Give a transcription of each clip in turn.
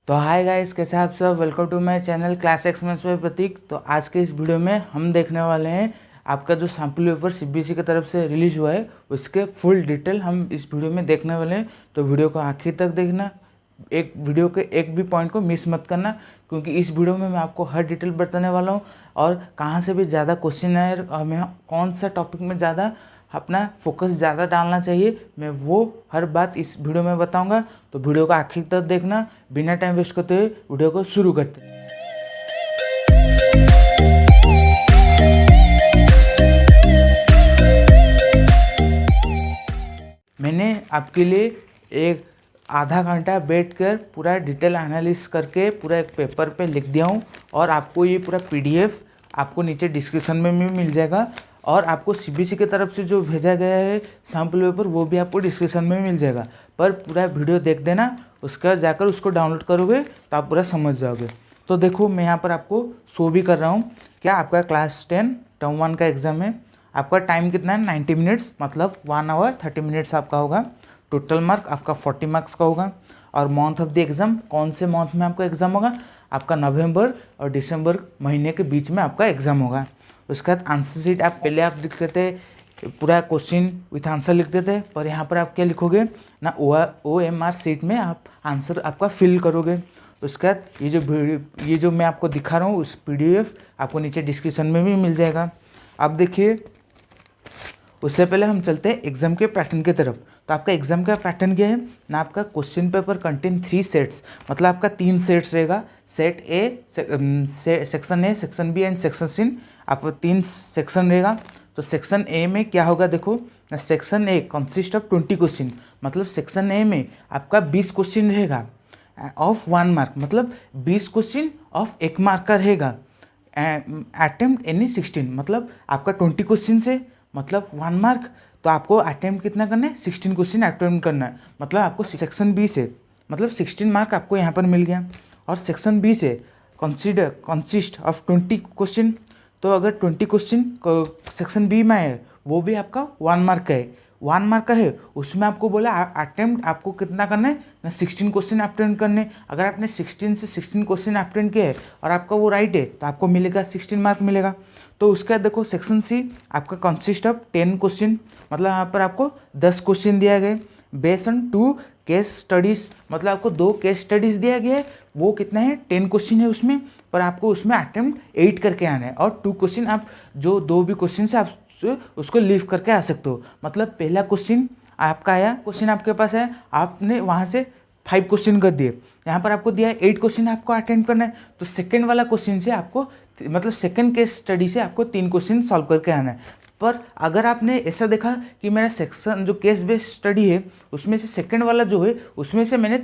तो hi guys, कैसे हैं आप सब। Welcome to my channel class exams में प्रतीक। तो आज के इस वीडियो में हम देखने वाले हैं आपका जो सैम्पल पेपर सीबीएसई की तरफ से रिलीज हुआ है उसके फुल डिटेल हम इस वीडियो में देखने वाले हैं। तो वीडियो को आखिर तक देखना, एक वीडियो के एक भी पॉइंट को मिस मत करना, क्योंकि इस वीडियो में मैं आपको हर डिटेल बताने वाला हूँ और कहाँ से भी ज़्यादा क्वेश्चन है, हमें कौन सा टॉपिक में ज़्यादा अपना फोकस ज़्यादा डालना चाहिए, मैं वो हर बात इस वीडियो में बताऊंगा। तो वीडियो को आखिर तक देखना, बिना टाइम वेस्ट करते हुए वीडियो को शुरू करते हैं। मैंने आपके लिए एक आधा घंटा बैठकर पूरा डिटेल एनालिसिस करके पूरा एक पेपर पे लिख दिया हूँ, और आपको ये पूरा पीडीएफ आपको नीचे डिस्क्रिप्शन में भी मिल जाएगा, और आपको सीबीएसई की तरफ से जो भेजा गया है सैम्पल पेपर वो भी आपको डिस्क्रिप्शन में मिल जाएगा। पर पूरा वीडियो देख देना, उसके बाद जाकर उसको डाउनलोड करोगे तो आप पूरा समझ जाओगे। तो देखो, मैं यहाँ पर आपको शो भी कर रहा हूँ। क्या आपका क्लास 10 टर्म 1 का एग्ज़ाम है। आपका टाइम कितना है, 90 मिनट्स, मतलब 1 आवर 30 मिनट्स आपका होगा। टोटल मार्क आपका 40 मार्क्स का होगा। और मंथ ऑफ द एग्ज़ाम, कौन से मंथ में आपका एग्ज़ाम होगा, आपका नवंबर और दिसंबर महीने के बीच में आपका एग्ज़ाम होगा। उसके बाद आंसर शीट आप पहले आप लिखते थे, पूरा क्वेश्चन विथ आंसर लिखते थे, पर यहाँ पर आप क्या लिखोगे ना, OMR शीट में आप आंसर आपका फिल करोगे। उसके बाद ये जो मैं आपको दिखा रहा हूँ उस PDF आपको नीचे डिस्क्रिप्शन में भी मिल जाएगा। आप देखिए, उससे पहले हम चलते हैं एग्जाम के पैटर्न की तरफ। तो आपका एग्जाम का पैटर्न क्या है ना, आपका क्वेश्चन पेपर कंटेन 3 सेट्स, मतलब आपका 3 सेट्स रहेगा। Set A, section A, section B and section C, आपको 3 सेक्शन रहेगा। तो सेक्शन ए में क्या होगा, देखो, section A consist of 20 question, मतलब सेक्शन ए में आपका 20 क्वेश्चन रहेगा ऑफ 1 मार्क, मतलब 20 क्वेश्चन ऑफ 1 मार्क का रहेगा। अटेम्प्ट एनी 16, मतलब आपका 20 क्वेश्चन से मतलब 1 मार्क, तो आपको अटेम्प्ट कितना करना है, 16 क्वेश्चन अटेम्प्ट करना है। मतलब आपको सेक्शन बी से मतलब 16 मार्क आपको यहाँ पर मिल गया। और सेक्शन बी से कंसिस्ट ऑफ 20 क्वेश्चन, तो अगर 20 क्वेश्चन सेक्शन बी में है वो भी आपका 1 मार्क का है। 1 मार्क का है, उसमें आपको बोला अटेम्प्ट आपको कितना करना है ना, 16 क्वेश्चन अटेम्प्ट करने। अगर आपने 16 से 16 क्वेश्चन अटेम्प्ट किया है और आपका वो राइट है तो आपको मिलेगा 16 मार्क मिलेगा। तो उसका देखो, सेक्शन सी आपका कंसिस्ट ऑफ 10 क्वेश्चन, मतलब यहाँ पर आपको 10 क्वेश्चन दिया गया बेस्ड ऑन 2 केस स्टडीज़, मतलब आपको 2 केस स्टडीज़ दिया गया है। वो कितना है, 10 क्वेश्चन है उसमें, पर आपको उसमें अटेम्प्ट 8 करके आना है। और 2 क्वेश्चन आप जो 2 भी क्वेश्चन से आप उसको लीव करके आ सकते हो। मतलब पहला क्वेश्चन आपका आया, क्वेश्चन आपके पास है, आपने वहाँ से 5 क्वेश्चन कर दिए, यहाँ पर आपको दिया है 8 क्वेश्चन आपको अटेम्प्ट करना है। तो सेकंड वाला क्वेश्चन से आपको, मतलब सेकंड केस स्टडी से आपको 3 क्वेश्चन सॉल्व करके आना है। पर अगर आपने ऐसा देखा कि मेरा सेक्शन जो केस बेस्ड स्टडी है उसमें से सेकंड वाला जो है उसमें से मैंने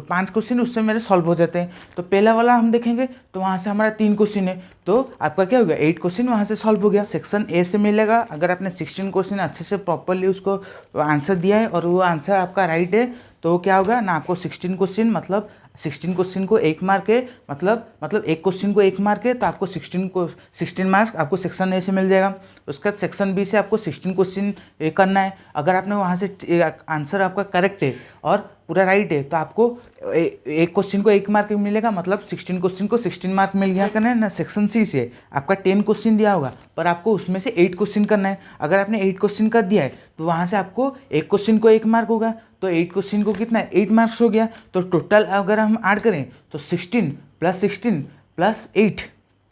5 क्वेश्चन उससे मेरे सॉल्व हो जाते हैं, तो पहला वाला हम देखेंगे तो वहाँ से हमारा 3 क्वेश्चन है, तो आपका क्या हो गया, 8 क्वेश्चन वहाँ से सॉल्व हो गया। सेक्शन ए से मिलेगा, अगर आपने 16 क्वेश्चन अच्छे से प्रॉपरली उसको आंसर दिया है और वो आंसर आपका राइट है, तो क्या होगा ना, आपको 16 क्वेश्चन, मतलब 16 क्वेश्चन को 1 मार्क है, मतलब एक क्वेश्चन को 1 मार्क है, तो आपको 16 मार्क आपको सेक्शन ए से मिल जाएगा। उसके बाद सेक्शन बी से आपको 16 क्वेश्चन करना है। अगर आपने वहाँ से आंसर आपका करेक्ट है और पूरा राइट है तो आपको एक क्वेश्चन को 1 मार्क मिलेगा, मतलब 16 क्वेश्चन को 16 मार्क मिल गया। करना है ना, सेक्शन सी से आपका 10 क्वेश्चन दिया होगा, पर आपको उसमें से 8 क्वेश्चन करना है। अगर आपने 8 क्वेश्चन कर दिया है तो वहाँ से आपको एक क्वेश्चन को 1 मार्क होगा, तो 8 क्वेश्चन को कितना है, 8 मार्क्स हो गया। तो टोटल अगर हम ऐड करें तो 16 + 8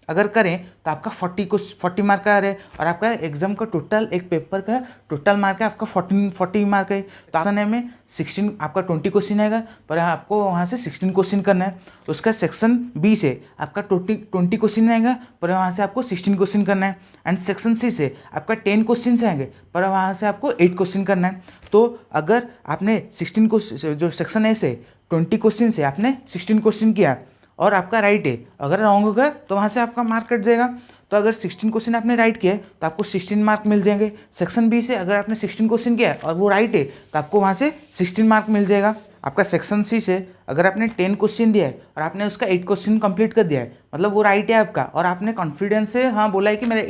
अगर करें तो आपका 40 मार्क का आ रहा है। और आपका एग्जाम का टोटल, एक पेपर का टोटल मार्क है आपका 40 मार्क है। तो सेक्शन ए में 16 आपका 20 क्वेश्चन आएगा, पर आपको वहाँ से 16 क्वेश्चन करना है। उसका सेक्शन बी से आपका 20 क्वेश्चन आएगा, पर वहाँ से आपको 16 क्वेश्चन करना है। एंड सेक्शन सी से आपका 10 क्वेश्चन आएंगे, पर वहाँ से आपको 8 क्वेश्चन करना है। तो अगर आपने 16 क्वेश्चन, जो सेक्शन ए से 20 क्वेश्चन से आपने 16 क्वेश्चन किया और आपका राइट है, अगर रॉन्ग होगा तो वहाँ से आपका मार्क कट जाएगा। तो अगर 16 क्वेश्चन आपने राइट किया तो आपको 16 मार्क मिल जाएंगे। सेक्शन बी से अगर आपने 16 क्वेश्चन किया और वो राइट है तो आपको वहाँ से 16 मार्क मिल जाएगा। आपका सेक्शन सी से अगर आपने 10 क्वेश्चन दिया है और आपने उसका 8 क्वेश्चन कंप्लीट कर दिया है, मतलब वो राइट है आपका, और आपने कॉन्फिडेंस से हाँ बोला है कि मेरे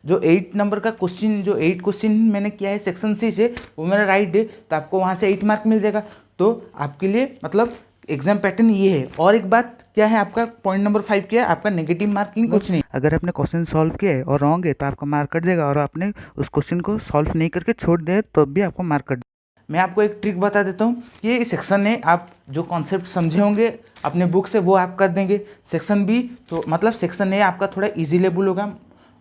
8 नंबर का क्वेश्चन, जो 8 क्वेश्चन मैंने किया है सेक्शन सी से वो मेरा राइट है, तो आपको वहाँ से 8 मार्क मिल जाएगा। तो आपके लिए मतलब एग्जाम पैटर्न ये है। और एक बात क्या है, आपका पॉइंट नंबर 5 क्या है, आपका नेगेटिव मार्किंग कुछ नहीं। अगर आपने क्वेश्चन सॉल्व किया है और रॉन्ग है तो आपका मार्क कट जाएगा, और आपने उस क्वेश्चन को सॉल्व नहीं करके छोड़ दिया तब भी आपको मार्क कट। मैं आपको एक ट्रिक बता देता हूँ। ये सेक्शन में आप जो कॉन्सेप्ट समझे होंगे अपने बुक से वो आप कर देंगे। सेक्शन बी तो मतलब सेक्शन ए आपका थोड़ा इजी लेवल होगा,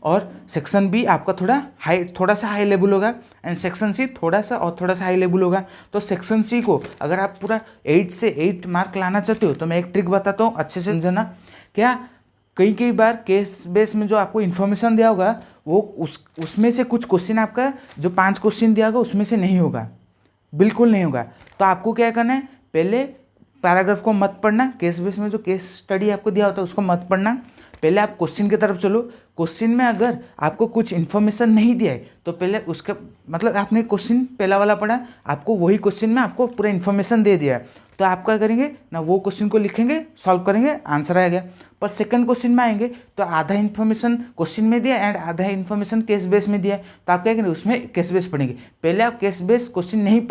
और सेक्शन बी आपका थोड़ा सा हाई लेवल होगा, एंड सेक्शन सी थोड़ा सा हाई लेवल होगा। तो सेक्शन सी को अगर आप पूरा 8 से 8 मार्क लाना चाहते हो तो मैं एक ट्रिक बताता हूँ, अच्छे से समझना। क्या कई बार केस बेस में जो आपको इन्फॉर्मेशन दिया होगा वो उसमें से कुछ क्वेश्चन आपका जो 5 क्वेश्चन दिया होगा उसमें से नहीं होगा, बिल्कुल नहीं होगा। तो आपको क्या करना है, पहले पैराग्राफ को मत पढ़ना, केस बेस में जो केस स्टडी आपको दिया होता है उसको मत पढ़ना, पहले आप क्वेश्चन की तरफ चलो। क्वेश्चन में अगर आपको कुछ इन्फॉर्मेशन नहीं दिया है तो पहले उसका मतलब आपने क्वेश्चन पहला वाला पढ़ा, आपको वही क्वेश्चन में आपको पूरा इन्फॉर्मेशन दे दिया है, तो आप क्या करेंगे ना, वो क्वेश्चन को लिखेंगे, सॉल्व करेंगे, आंसर आ गया। पर सेकंड क्वेश्चन में आएंगे तो आधा इन्फॉर्मेशन क्वेश्चन में दिया एंड आधा इन्फॉर्मेशन केस बेस में दिया है, तो आप क्या करेंगे, उसमें केस बेस पढ़ेंगे। पहले आप केस बेस क्वेश्चन नहीं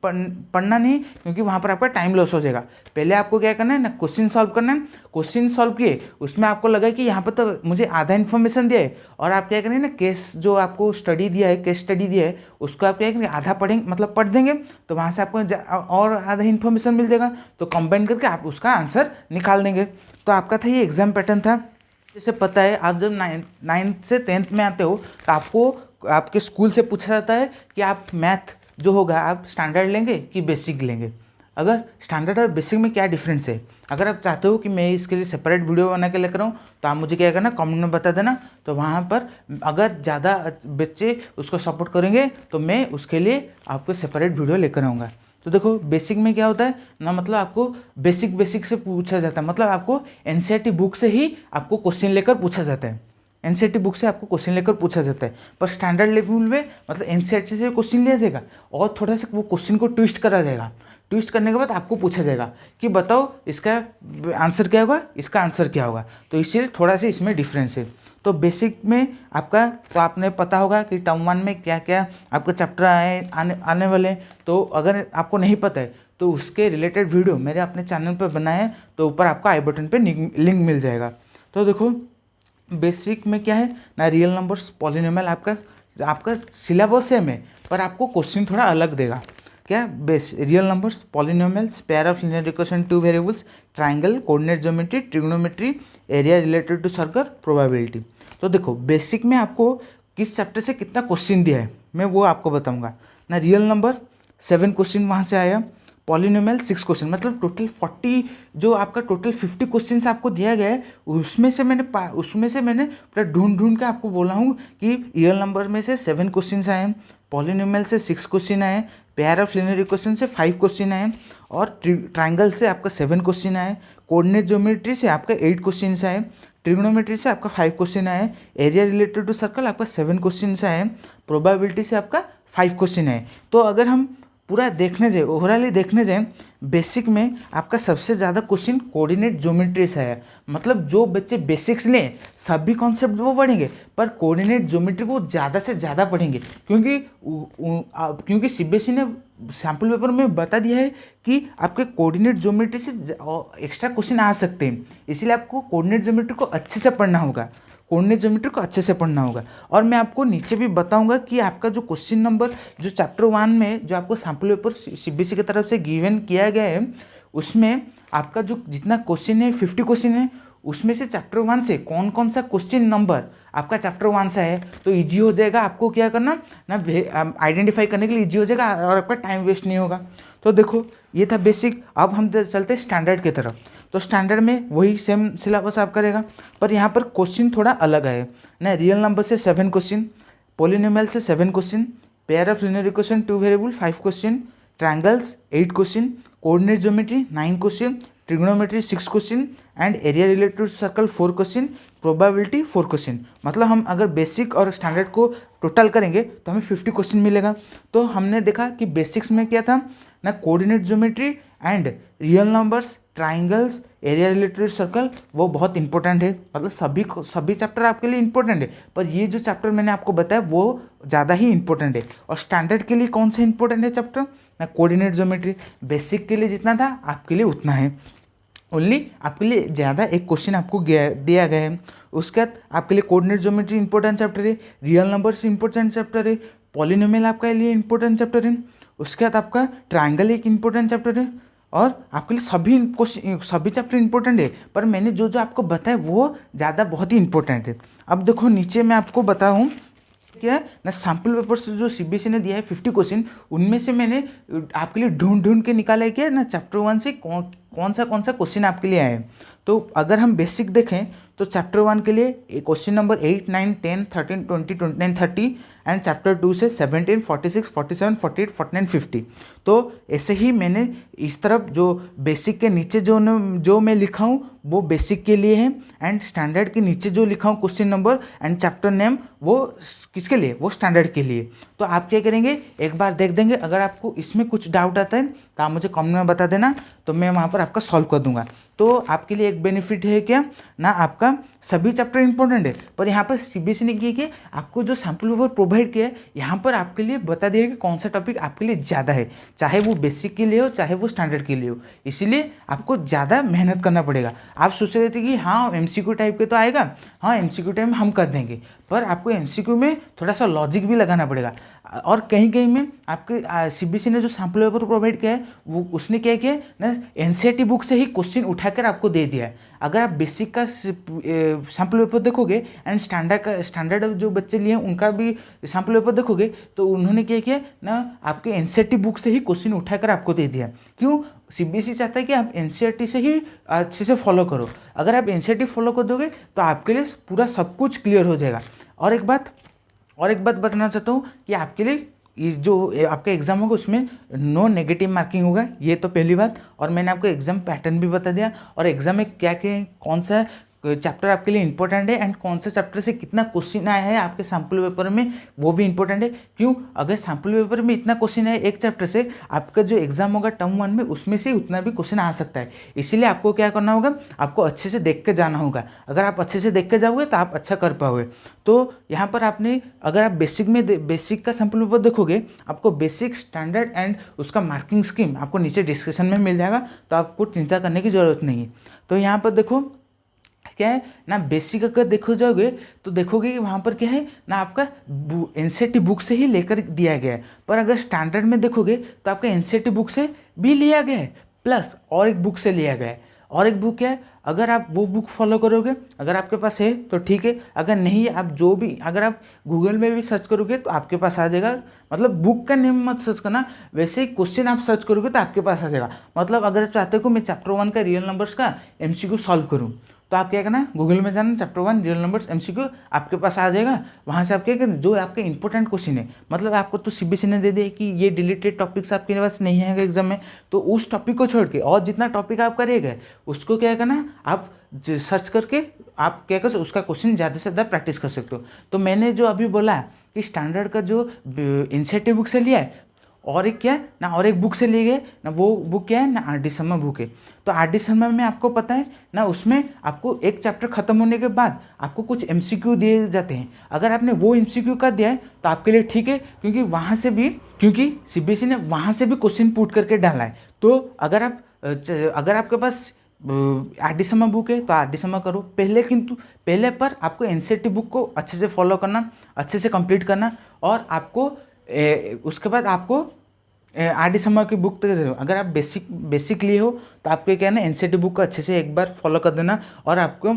पढ़ना नहीं, क्योंकि वहाँ पर आपका टाइम लॉस हो जाएगा। पहले आपको क्या करना है ना, क्वेश्चन सॉल्व करना है। क्वेश्चन सॉल्व किए, उसमें आपको लगा कि यहाँ पर तो मुझे आधा इन्फॉर्मेशन दिया है, और आप क्या करेंगे ना, केस जो आपको स्टडी दिया है, केस स्टडी दिया है, उसको आप क्या करेंगे, आधा पढ़ेंगे मतलब पढ़ देंगे, तो वहाँ से आपको और आधा इन्फॉर्मेशन मिल जाएगा, तो कंबाइन करके आप उसका आंसर निकाल देंगे। तो आपका था ये एग्जाम पैटर्न था। जैसे पता है आप जब 9th से 10th में आते हो तो आपको आपके स्कूल से पूछा जाता है कि आप मैथ जो होगा आप स्टैंडर्ड लेंगे कि बेसिक लेंगे। अगर स्टैंडर्ड और बेसिक में क्या डिफरेंस है, अगर आप चाहते हो कि मैं इसके लिए सेपरेट वीडियो बना के लेकर आऊँ तो आप मुझे क्या करना, कमेंट में बता देना। तो वहाँ पर अगर ज़्यादा बच्चे उसको सपोर्ट करेंगे तो मैं उसके लिए आपको सेपरेट वीडियो लेकर आऊँगा। तो देखो बेसिक में क्या होता है ना, मतलब आपको बेसिक से पूछा जाता है, मतलब आपको एनसीईआरटी बुक से ही आपको क्वेश्चन लेकर पूछा जाता है, एनसीईआरटी बुक से आपको क्वेश्चन लेकर पूछा जाता है। पर स्टैंडर्ड लेवल में मतलब एनसीईआरटी से क्वेश्चन लिया जाएगा और थोड़ा सा वो क्वेश्चन को ट्विस्ट करा जाएगा। ट्विस्ट करने के बाद आपको पूछा जाएगा कि बताओ इसका आंसर क्या होगा, इसका आंसर क्या होगा। तो इसीलिए थोड़ा सा इसमें डिफरेंस है। तो बेसिक में आपका तो आपने पता होगा कि टर्म 1 में क्या क्या आपका चैप्टर आने वाले हैं। तो अगर आपको नहीं पता है तो उसके रिलेटेड वीडियो मेरे अपने चैनल पर बनाए हैं, तो ऊपर आपको आई बटन पे लिंक मिल जाएगा। तो देखो बेसिक में क्या है ना, रियल नंबर्स, पॉलिनोमियल, आपका सिलेबस सेम है पर आपको क्वेश्चन थोड़ा अलग देगा। क्या base real numbers, polynomials, pair of linear equation, 2 variables, triangle, coordinate geometry, trigonometry, area related to circle, probability. तो देखो बेसिक में आपको किस चैप्टर से कितना क्वेश्चन दिया है मैं वो आपको बताऊंगा ना। रियल नंबर 7 क्वेश्चन वहाँ से आया, पॉलिनोमियल 6 क्वेश्चन, मतलब टोटल 40 जो आपका टोटल 50 क्वेश्चन आपको दिया गया है उसमें से मैंने पूरा ढूंढ के आपको बोला हूँ कि रियल नंबर में से 7 क्वेश्चन आए, पॉलिनोमियल से 6 क्वेश्चन आए, पेयर ऑफ लीनियर इक्वेशन से 5 क्वेश्चन आए, और ट्राइंगल से आपका 7 क्वेश्चन आए, कोऑर्डिनेट ज्योमेट्री से आपका 8 क्वेश्चन आए, ट्रिग्नोमेट्री से आपका 5 क्वेश्चन आए, एरिया रिलेटेड टू सर्कल आपका 7 क्वेश्चन आए, प्रोबेबिलिटी से आपका 5 क्वेश्चन आए। तो अगर हम पूरा देखने जाए, ओवरऑली देखने जाए, बेसिक में आपका सबसे ज़्यादा क्वेश्चन कोऑर्डिनेट ज्योमेट्री से है। मतलब जो बच्चे बेसिक्स लें सभी कॉन्सेप्ट वो पढ़ेंगे, पर कोऑर्डिनेट ज्योमेट्री को ज़्यादा से ज़्यादा पढ़ेंगे, क्योंकि सीबीएसई ने सैम्पल पेपर में बता दिया है कि आपके कोऑर्डिनेट ज्योमेट्री से एक्स्ट्रा क्वेश्चन आ सकते हैं, इसलिए आपको कोऑर्डिनेट ज्योमेट्री को अच्छे से पढ़ना होगा, कोऑर्डिनेट ज्योमेट्री को अच्छे से पढ़ना होगा। और मैं आपको नीचे भी बताऊंगा कि आपका जो क्वेश्चन नंबर जो चैप्टर 1 में जो आपको सैम्पल पेपर सीबीएसई की तरफ से गिवन किया गया है उसमें आपका जो जितना क्वेश्चन है 50 क्वेश्चन है, उसमें से चैप्टर 1 से कौन कौन सा क्वेश्चन नंबर आपका चैप्टर 1 से है, तो ईजी हो जाएगा आपको क्या करना ना, आइडेंटिफाई करने के लिए ईजी हो जाएगा और आपका टाइम वेस्ट नहीं होगा। तो देखो ये था बेसिक। अब हम चलते हैं स्टैंडर्ड की तरफ। तो स्टैंडर्ड में वही सेम सिलेबस आप करेगा, पर यहाँ पर क्वेश्चन थोड़ा अलग है ना। रियल नंबर से 7 क्वेश्चन, पॉलिनोमियल से 7 question, pair of linear equation 2 variable 5 question, triangles 8 question, coordinate geometry 9 question, trigonometry 6 question and area related to circle 4 question, probability 4 question. मतलब हम अगर बेसिक और स्टैंडर्ड को टोटल करेंगे तो हमें 50 क्वेश्चन मिलेगा। तो हमने देखा कि बेसिक्स में क्या था ना, coordinate geometry and real numbers triangles, area related circle, वो बहुत इंपॉर्टेंट है। मतलब सभी चैप्टर आपके लिए इंपॉर्टेंट है, पर ये जो चैप्टर मैंने आपको बताया वो ज़्यादा ही इंपॉर्टेंट है। और स्टैंडर्ड के लिए कौन सा इंपॉर्टेंट है चैप्टर ना, कोऑर्डिनेट ज्योमेट्री। बेसिक के लिए जितना था आपके लिए उतना है, ओनली आपके लिए ज़्यादा एक क्वेश्चन आपको दिया गया है। उसके बाद आपके लिए कोऑर्डिनेट ज्योमेट्री इंपॉर्टेंट चैप्टर है, रियल नंबर्स इंपॉर्टेंट चैप्टर है, पॉलिनोमियल आपके लिए इंपॉर्टेंट चैप्टर है। उसके बाद आपका ट्राइंगल एक इंपॉर्टेंट चैप्टर है। और आपके लिए सभी चैप्टर इंपॉर्टेंट है, पर मैंने जो जो आपको बताया वो ज़्यादा बहुत ही इंपॉर्टेंट है। अब देखो नीचे मैं आपको बताऊँ क्या है ना, सैम्पल पेपर से जो सीबीएसई ने दिया है 50 क्वेश्चन, उनमें से मैंने आपके लिए ढूंढ के निकाला है क्या ना, चैप्टर 1 से कौन सा क्वेश्चन आपके लिए आए हैं। तो अगर हम बेसिक देखें तो चैप्टर 1 के लिए क्वेश्चन नंबर 8, 9, 10, 13, 20, 29, 30 एंड चैप्टर 2 से 17, 46, 47, 48, 49, 50। तो ऐसे ही मैंने इस तरफ जो बेसिक के नीचे जो मैं लिखा हूँ वो बेसिक के लिए है, एंड स्टैंडर्ड के नीचे जो लिखा हूँ question number and chapter name वो किसके लिए, वो स्टैंडर्ड के लिए। तो आप क्या करेंगे, एक बार देख देंगे। अगर आपको इसमें कुछ डाउट आता है तो आप मुझे कमेंट में बता देना, तो मैं वहाँ पर आपका सॉल्व कर दूंगा। तो आपके लिए एक बेनिफिट है क्या ना, आपका सभी चैप्टर इंपॉर्टेंट है, पर यहाँ पर सीबीएसई ने किया कि आपको जो सैम्पल पेपर प्रोवाइड किया है यहाँ पर आपके लिए बता दिया कि कौन सा टॉपिक आपके लिए ज़्यादा है, चाहे वो बेसिक के लिए हो चाहे वो स्टैंडर्ड के लिए हो। इसीलिए आपको ज़्यादा मेहनत करना पड़ेगा। आप सोच रहे थे कि हाँ एमसीक्यू टाइप के तो आएगा, हाँ एमसीक्यू टाइप हम कर देंगे, पर आपको एमसीक्यू में थोड़ा सा लॉजिक भी लगाना पड़ेगा। और कहीं कहीं में आपके सीबीएसई ने जो सैम्पल पेपर प्रोवाइड किया है वो उसने क्या किया है ना, एनसीईआरटी बुक से ही क्वेश्चन उठाकर आपको दे दिया है। अगर आप बेसिक का सैम्पल पेपर देखोगे एंड स्टैंडर्ड जो बच्चे लिए हैं उनका भी सैम्पल पेपर देखोगे तो उन्होंने क्या किया ना, आपके एनसीईआरटी बुक से ही क्वेश्चन उठाकर आपको दे दिया। क्यों, सीबीएसई चाहता है कि आप एनसीईआरटी से ही अच्छे से फॉलो करो। अगर आप एनसीईआरटी फॉलो कर दोगे तो आपके लिए पूरा सब कुछ क्लियर हो जाएगा। और एक बात बताना चाहता हूँ कि आपके लिए ये जो आपका एग्ज़ाम होगा उसमें नो नेगेटिव मार्किंग होगा, ये तो पहली बात। और मैंने आपको एग्ज़ाम पैटर्न भी बता दिया, और एग्ज़ाम में क्या क्या कौन सा चैप्टर आपके लिए इंपॉर्टेंट है एंड कौन सा चैप्टर से कितना क्वेश्चन आया है आपके सैम्पल पेपर में, वो भी इंपॉर्टेंट है। क्यों, अगर सैम्पल पेपर में इतना क्वेश्चन है एक चैप्टर से, आपका जो एग्जाम होगा टर्म 1 में उसमें से उतना भी क्वेश्चन आ सकता है। इसीलिए आपको क्या करना होगा, आपको अच्छे से देख के जाना होगा। अगर आप अच्छे से देख के जाओगे तो आप अच्छा कर पाओगे। तो यहाँ पर आपने अगर आप बेसिक का सैम्पल पेपर देखोगे, आपको बेसिक, स्टैंडर्ड एंड उसका मार्किंग स्कीम आपको नीचे डिस्क्रिप्शन में मिल जाएगा, तो आपको चिंता करने की ज़रूरत नहीं है। तो यहाँ पर देखो क्या है ना, बेसिक अगर देखो जाओगे तो देखोगे कि वहाँ पर क्या है ना, आपका एनसीईआरटी बुक से ही लेकर दिया गया है। पर अगर स्टैंडर्ड में देखोगे तो आपका एनसीईआरटी बुक से भी लिया गया है, प्लस और एक बुक से लिया गया है। और एक बुक क्या है, अगर आप वो बुक फॉलो करोगे, अगर आपके पास है तो ठीक है, अगर नहीं है, आप जो भी अगर आप गूगल में भी सर्च करोगे तो आपके पास आ जाएगा। मतलब बुक का नेम मत सर्च करना, वैसे ही क्वेश्चन आप सर्च करोगे तो आपके पास आ जाएगा। मतलब अगर चाहते हो कि मैं चैप्टर 1 का रियल नंबर्स का एमसीक्यू सॉल्व करूँ, तो आप क्या करना, गूगल में जाना, चैप्टर 1 रियल नंबर्स एमसीक्यू आपके पास आ जाएगा। वहाँ से आप क्या करना, जो आपके इंपॉर्टेंट क्वेश्चन है, मतलब आपको तो सीबीएसई ने दे दिया कि ये डिलीटेड टॉपिक्स आपके पास नहीं आएगा एग्जाम में, तो उस टॉपिक को छोड़ के और जितना टॉपिक आप करिएगा उसको क्या करना, आप सर्च करके आप क्या कर उसका क्वेश्चन ज़्यादा से ज़्यादा प्रैक्टिस कर सकते हो। तो मैंने जो अभी बोला कि स्टैंडर्ड का जो एनसीईआरटी बुक से लिया है, और एक क्या है ना, और एक बुक से लिए गए ना, वो बुक क्या है ना, आर.डी. शर्मा बुक है। तो आर.डी. शर्मा में आपको पता है ना, उसमें आपको एक चैप्टर खत्म होने के बाद आपको कुछ एमसीक्यू दिए जाते हैं। अगर आपने वो एमसीक्यू कर दिया है तो आपके लिए ठीक है, क्योंकि सीबीएसई ने वहाँ से भी क्वेश्चन पुट करके डाला है। तो अगर आपके पास आर.डी. शर्मा बुक है तो आर.डी. शर्मा करो पहले पर आपको एनसीईआरटी बुक को अच्छे से फॉलो करना, अच्छे से कंप्लीट करना, और आपको उसके बाद आपको आर.डी. शर्मा की बुक तक, अगर आप बेसिक लिए हो तो आपको क्या है ना, एनसीईआरटी बुक को अच्छे से एक बार फॉलो कर देना, और आपको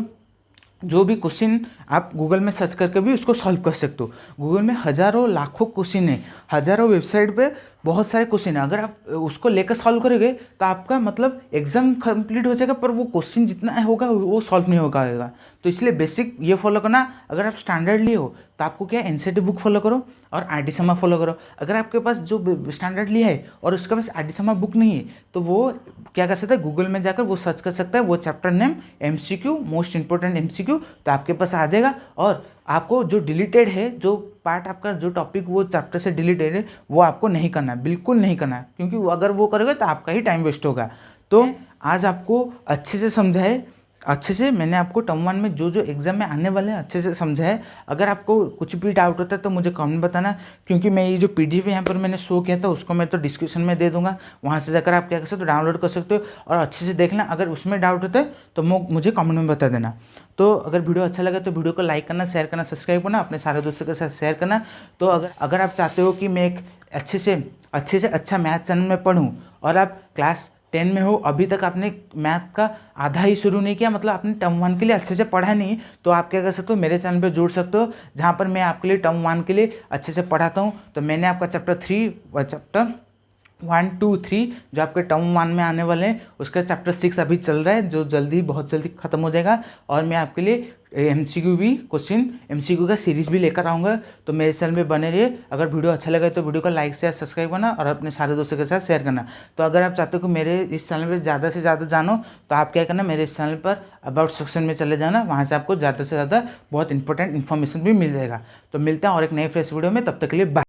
जो भी क्वेश्चन आप गूगल में सर्च करके भी उसको सॉल्व कर सकते हो। गूगल में हज़ारों लाखों क्वेश्चन है, हज़ारों वेबसाइट पे बहुत सारे क्वेश्चन है। अगर आप उसको लेकर सॉल्व करोगे तो आपका मतलब एग्जाम कंप्लीट हो जाएगा, पर वो क्वेश्चन जितना होगा वो सॉल्व नहीं हो पाएगा। तो इसलिए बेसिक ये फॉलो करना। अगर आप स्टैंडर्ड लिए हो तो आपको क्या, एनसीईआरटी बुक फॉलो करो और आर.डी. शर्मा फॉलो करो। अगर आपके पास जो स्टैंडर्ड लिया है और उसके पास आर.डी. शर्मा बुक नहीं है तो वो क्या कर सकता है, गूगल में जाकर वो सर्च कर सकता है, वो chapter name MCQ, most important MCQ, तो आपके पास आ जाएगा। और आपको जो डिलीटेड है, जो पार्ट आपका जो टॉपिक वो चैप्टर से डिलीटेड है, वो आपको नहीं करना, बिल्कुल नहीं करना, क्योंकि अगर वो करोगे तो आपका ही टाइम वेस्ट होगा। तो आज आपको अच्छे से समझा है, अच्छे से मैंने आपको टर्म 1 में जो जो एग्जाम में आने वाले हैं अच्छे से समझा है। अगर आपको कुछ भी डाउट होता है तो मुझे कमेंट बताना, क्योंकि मैं ये जो पीडीएफ यहाँ पर मैंने शो किया था उसको मैं तो डिस्क्रिप्शन में दे दूंगा, वहाँ से जाकर आप क्या कर सकते हो, डाउनलोड कर सकते हो और अच्छे से देखना। अगर उसमें डाउट होता है तो मुझे कमेंट में बता देना। तो अगर वीडियो अच्छा लगा तो वीडियो को लाइक करना, शेयर करना, सब्सक्राइब करना, अपने सारे दोस्तों के साथ शेयर करना। तो अगर आप चाहते हो कि मैं एक अच्छे से अच्छा मैथ चैनल में पढ़ूँ और आप क्लास 10 में हो, अभी तक आपने मैथ का आधा ही शुरू नहीं किया, मतलब आपने टर्म 1 के लिए अच्छे से पढ़ा नहीं, तो आप क्या कर सकते हो, मेरे चैनल पे जुड़ सकते हो, जहाँ पर मैं आपके लिए टर्म 1 के लिए अच्छे से पढ़ाता हूँ। तो मैंने आपका चैप्टर 1, 2, 3 जो आपके टर्म 1 में आने वाले हैं, उसका चैप्टर 6 अभी चल रहा है, जो बहुत जल्दी खत्म हो जाएगा। और मैं आपके लिए MCQ का सीरीज भी लेकर आऊँगा। तो मेरे चैनल पे बने रहिए। अगर वीडियो अच्छा लगे तो वीडियो को लाइक शेयर सब्सक्राइब करना और अपने सारे दोस्तों के साथ शेयर करना। तो अगर आप चाहते हो कि मेरे इस चैनल पर ज़्यादा से ज़्यादा जानो, तो आप क्या करना, मेरे इस चैनल पर अबाउट सेक्शन में चले जाना, वहाँ से आपको ज़्यादा से ज़्यादा बहुत इंपॉर्टेंट इन्फॉर्मेशन भी मिल जाएगा। तो मिलते हैं और एक नई फ्रेश वीडियो में, तब तक के लिए बाय।